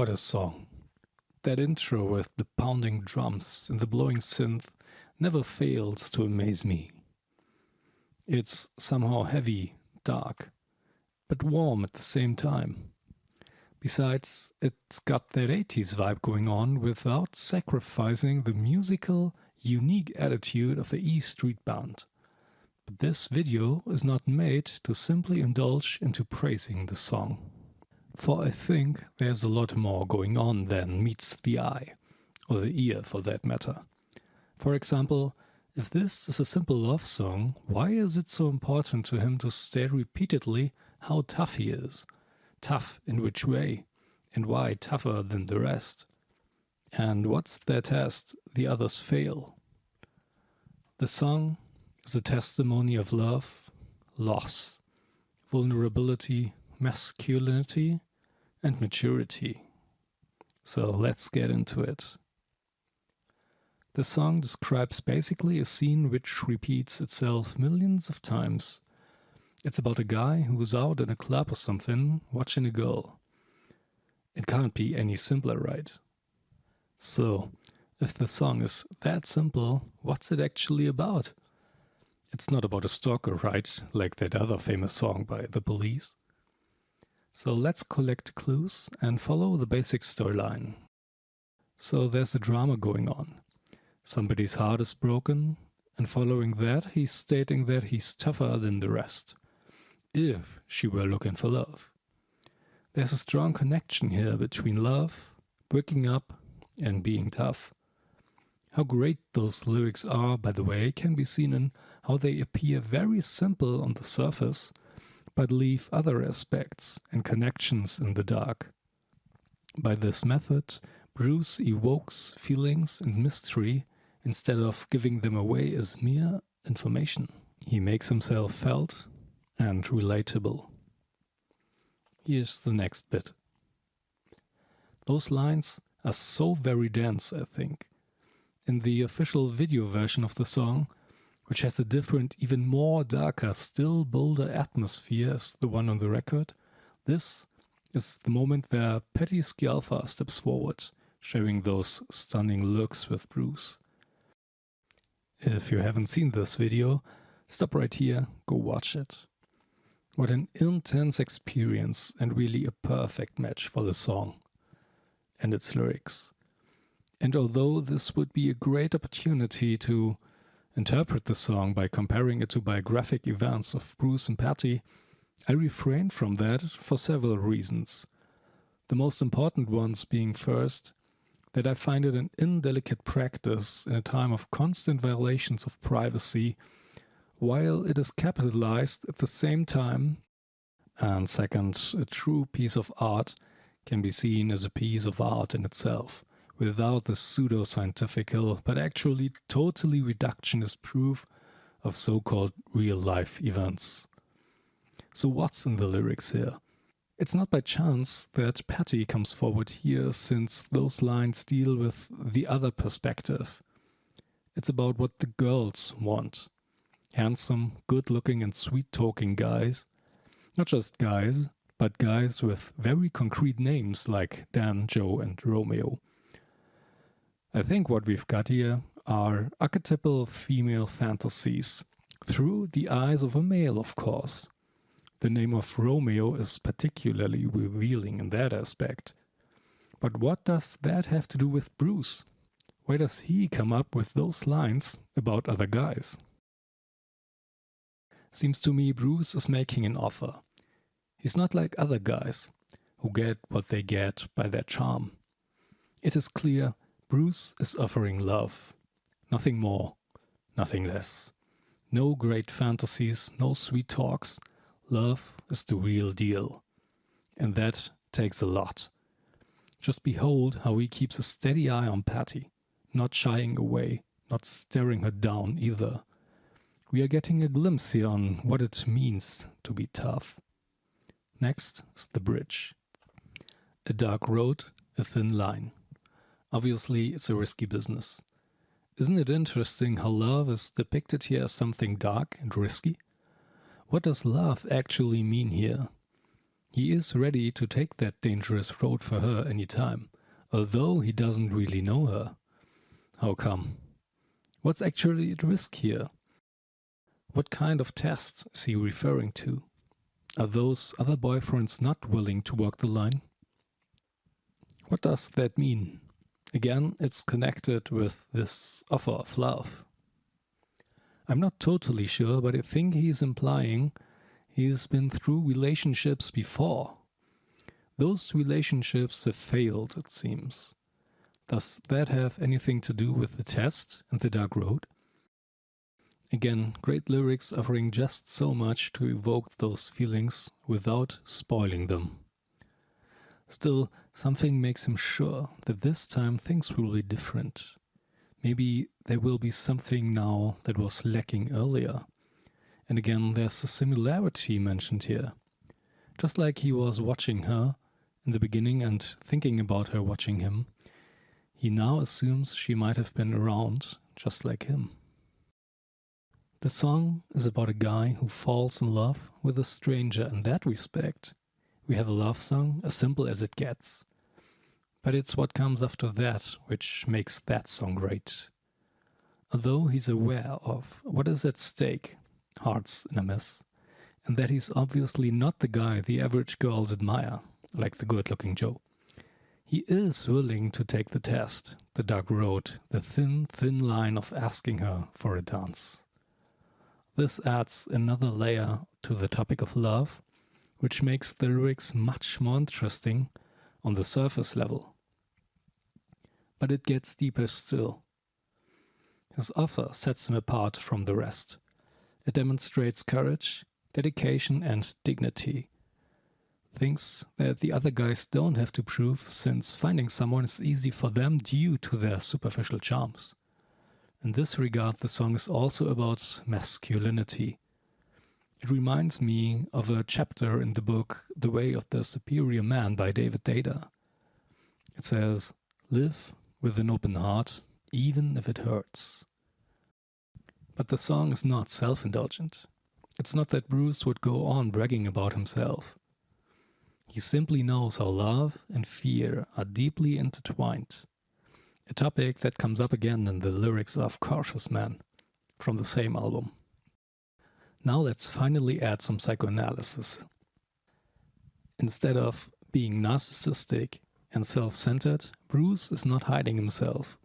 What a song. That intro with the pounding drums and the blowing synth never fails to amaze me. It's somehow heavy, dark, but warm at the same time. Besides, it's got that 80s vibe going on without sacrificing the musical, unique attitude of the E Street Band. But this video is not made to simply indulge into praising the song. For I think there's a lot more going on than meets the eye, or the ear for that matter. For example, if this is a simple love song, why is it so important to him to state repeatedly how tough he is? Tough in which way? And why tougher than the rest? And what's their test the others fail? The song is a testimony of love, loss, vulnerability, masculinity, and maturity. So let's get into it. The song describes basically a scene which repeats itself millions of times. It's about a guy who's out in a club or something, watching a girl. It can't be any simpler, right? So, if the song is that simple, what's it actually about? It's not about a stalker, right? Like that other famous song by The Police. So let's collect clues and follow the basic storyline. So there's a drama going on. Somebody's heart is broken, and following that, he's stating that he's tougher than the rest. If she were looking for love. There's a strong connection here between love, breaking up, and being tough. How great those lyrics are, by the way, can be seen in how they appear very simple on the surface, but leave other aspects and connections in the dark. By this method, Bruce evokes feelings and mystery instead of giving them away as mere information. He makes himself felt and relatable. Here's the next bit. Those lines are so very dense, I think. In the official video version of the song, which has a different, even more darker, still bolder atmosphere as the one on the record, this is the moment where Patty Scialfa steps forward, sharing those stunning looks with Bruce. If you haven't seen this video, stop right here, go watch it. What an intense experience and really a perfect match for the song and its lyrics. And although this would be a great opportunity to interpret the song by comparing it to biographic events of Bruce and Patty, I refrained from that for several reasons. The most important ones being first, that I find it an indelicate practice in a time of constant violations of privacy, while it is capitalized at the same time, and second, a true piece of art can be seen as a piece of art in itself, without the pseudo-scientifical, but actually totally reductionist proof of so-called real-life events. So what's in the lyrics here? It's not by chance that Patty comes forward here, since those lines deal with the other perspective. It's about what the girls want. Handsome, good-looking and sweet-talking guys. Not just guys, but guys with very concrete names like Dan, Joe and Romeo. I think what we've got here are archetypal female fantasies, through the eyes of a male, of course. The name of Romeo is particularly revealing in that aspect. But what does that have to do with Bruce? Why does he come up with those lines about other guys? Seems to me Bruce is making an offer. He's not like other guys, who get what they get by their charm. It is clear Bruce is offering love. Nothing more, nothing less. No great fantasies, no sweet talks. Love is the real deal. And that takes a lot. Just behold how he keeps a steady eye on Patty, not shying away, not staring her down either. We are getting a glimpse here on what it means to be tough. Next is the bridge. A dark road, a thin line. Obviously, it's a risky business. Isn't it interesting how love is depicted here as something dark and risky? What does love actually mean here? He is ready to take that dangerous road for her any time, although he doesn't really know her. How come? What's actually at risk here? What kind of test is he referring to? Are those other boyfriends not willing to walk the line? What does that mean? Again, it's connected with this offer of love. I'm not totally sure, but I think he's implying he's been through relationships before. Those relationships have failed, it seems. Does that have anything to do with the test and the dark road? Again, great lyrics offering just so much to evoke those feelings without spoiling them. Still, something makes him sure that this time things will be different. Maybe there will be something now that was lacking earlier. And again, there's a similarity mentioned here. Just like he was watching her in the beginning and thinking about her watching him, he now assumes she might have been around just like him. The song is about a guy who falls in love with a stranger. In that respect, we have a love song as simple as it gets. But it's what comes after that which makes that song great. Although he's aware of what is at stake, hearts in a mess, and that he's obviously not the guy the average girls admire, like the good-looking Joe, he is willing to take the test, the dark road, the thin, thin line of asking her for a dance. This adds another layer to the topic of love, which makes the lyrics much more interesting on the surface level. But it gets deeper still. His offer sets him apart from the rest. It demonstrates courage, dedication, and dignity. Things that the other guys don't have to prove, since finding someone is easy for them due to their superficial charms. In this regard, the song is also about masculinity. It reminds me of a chapter in the book The Way of the Superior Man by David Data. It says, "Live with an open heart, even if it hurts." But the song is not self-indulgent. It's not that Bruce would go on bragging about himself. He simply knows how love and fear are deeply intertwined. A topic that comes up again in the lyrics of Cautious Man from the same album. Now let's finally add some psychoanalysis. Instead of being narcissistic and self-centered, Bruce is not hiding himself.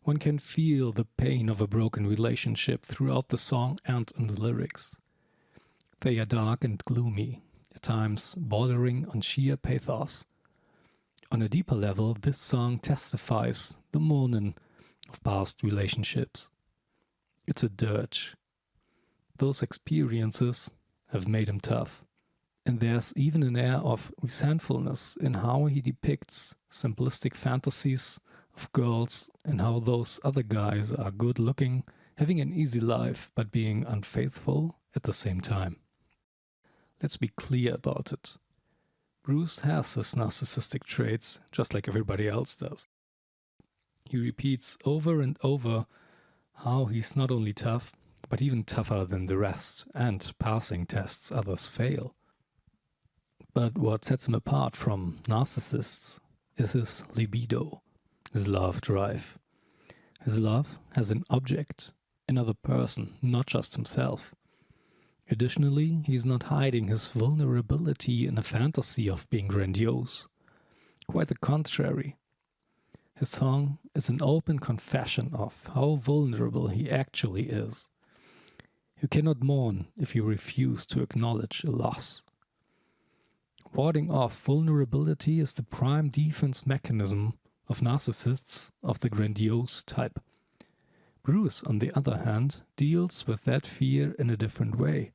One can feel the pain of a broken relationship throughout the song and in the lyrics. They are dark and gloomy, at times bordering on sheer pathos. On a deeper level, this song testifies the mourning of past relationships. It's a dirge. Those experiences have made him tough. And there's even an air of resentfulness in how he depicts simplistic fantasies of girls and how those other guys are good looking, having an easy life, but being unfaithful at the same time. Let's be clear about it. Bruce has his narcissistic traits, just like everybody else does. He repeats over and over how he's not only tough, but even tougher than the rest, and passing tests others fail. But what sets him apart from narcissists is his libido, his love drive. His love has an object, another person, not just himself. Additionally, he's not hiding his vulnerability in a fantasy of being grandiose. Quite the contrary. His song is an open confession of how vulnerable he actually is. You cannot mourn if you refuse to acknowledge a loss. Warding off vulnerability is the prime defense mechanism of narcissists of the grandiose type. Bruce, on the other hand, deals with that fear in a different way.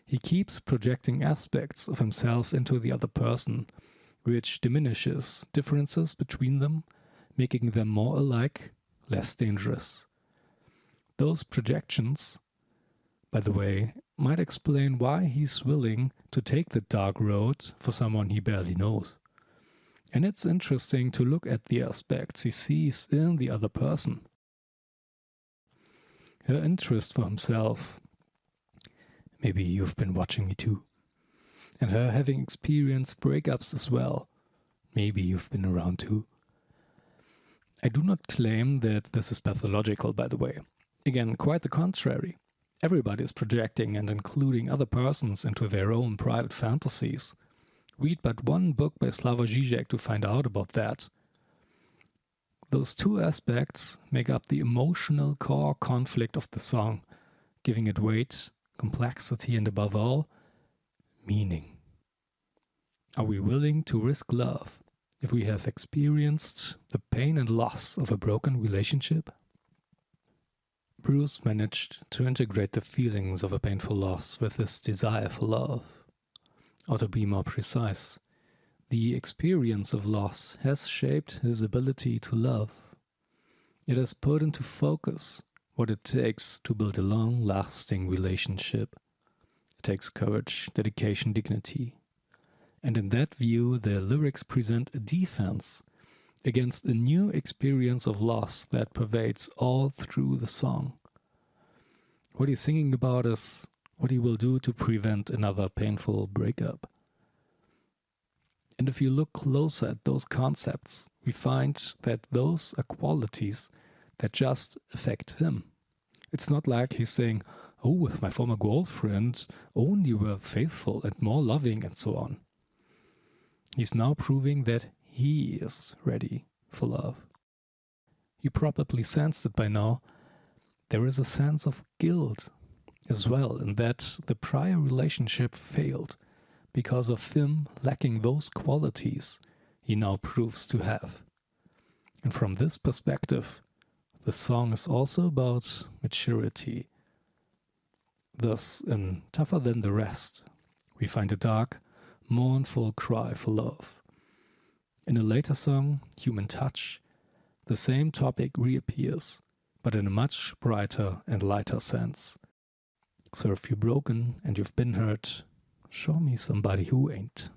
He keeps projecting aspects of himself into the other person, which diminishes differences between them, making them more alike, less dangerous. Those projections, by the way, might explain why he's willing to take the dark road for someone he barely knows. And it's interesting to look at the aspects he sees in the other person. Her interest for himself. Maybe you've been watching me too. and her having experienced breakups as well. Maybe you've been around too. I do not claim that this is pathological, by the way. Again, quite the contrary. Everybody is projecting and including other persons into their own private fantasies. Read but one book by Slavoj Žižek to find out about that. Those two aspects make up the emotional core conflict of the song, giving it weight, complexity, and above all, meaning. Are we willing to risk love if we have experienced the pain and loss of a broken relationship? Bruce managed to integrate the feelings of a painful loss with his desire for love. Or to be more precise, the experience of loss has shaped his ability to love. It has put into focus what it takes to build a long-lasting relationship. It takes courage, dedication, dignity. And in that view, the lyrics present a defense against a new experience of loss that pervades all through the song. What he's singing about is what he will do to prevent another painful breakup. And if you look closer at those concepts, we find that those are qualities that just affect him. It's not like he's saying, oh, if my former girlfriend only were faithful and more loving and so on. He's now proving that he is ready for love. You probably sensed it by now. There is a sense of guilt as well in that the prior relationship failed because of him lacking those qualities he now proves to have. And from this perspective, the song is also about maturity. Thus, in Tougher Than the Rest, we find a dark, mournful cry for love. In a later song, Human Touch, the same topic reappears, but in a much brighter and lighter sense. So if you're broken and you've been hurt, show me somebody who ain't.